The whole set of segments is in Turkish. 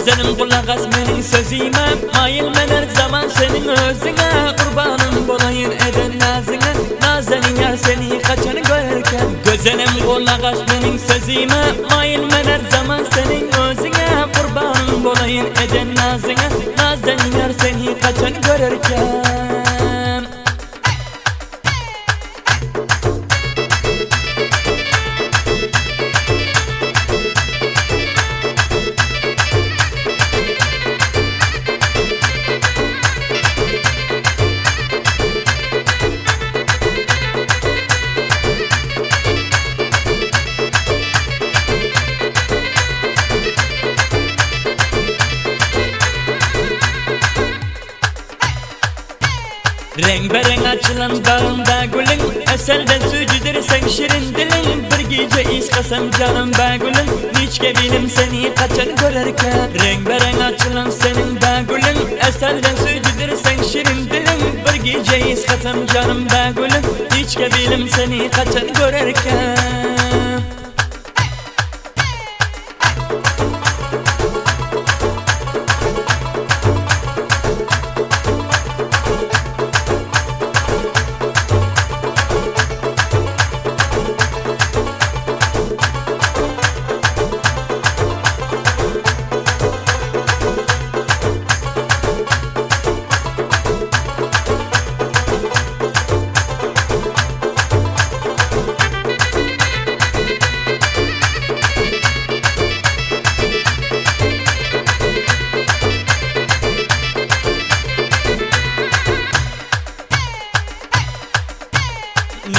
Gözlerim kulak as menin sözüme, mayıl men her zaman senin özüne. Kurbanım bolayın eden nazine, nazenin yar seni kaçanı görürken. Gözlerim kulak as menin sözüme, mayıl men her zaman senin özüne. Kurbanım bolayın eden nazine, nazenin yar seni kaçanı görürken. Renk bereng açılan bağımda gülün, eselden sücüdür sen şirin dilin. Bir gece iskasam canım be gülün, niçke bilim seni kaçan görerken. Renk bereng açılan senin be gülün, eselden sücüdür sen şirin dilin. Bir gece iskasam canım be gülün, niçke bilim seni kaçan görerken.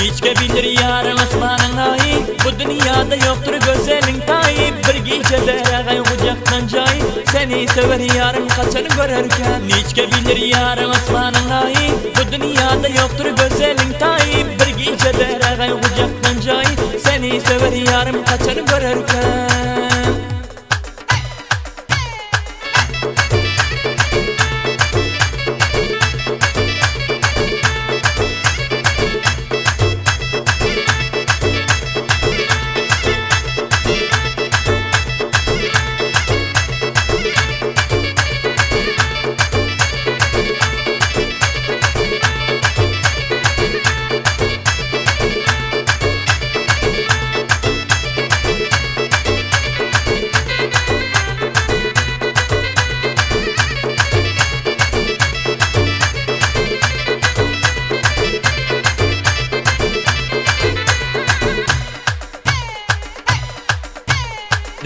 Niçke bilir yarın asmanın ayı, bu dünyada yoktur güzelin tayı. Bir gecede ağay kucaktan cay, seni sever yarın kaçanı görürken. Niçke bilir yarın asmanın ayı, bu dünyada yoktur güzelin tayı. Bir gecede ağay kucaktan cay, seni sever yarın kaçanı görürken.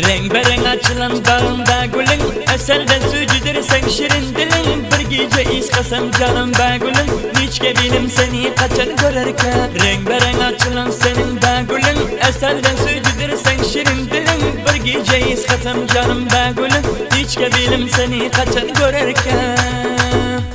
Renk bereng açılan bağımda gülün, eselden sücüdür sen şirin dilin. Bir gece iskasam canım be gülün, niçke bilim seni kaçan görerken. Renk bereng açılan senin be gülün, eselden sücüdür sen şirin dilin. Bir gece iskasam canım be gülün, niçke bilim seni kaçan görerken.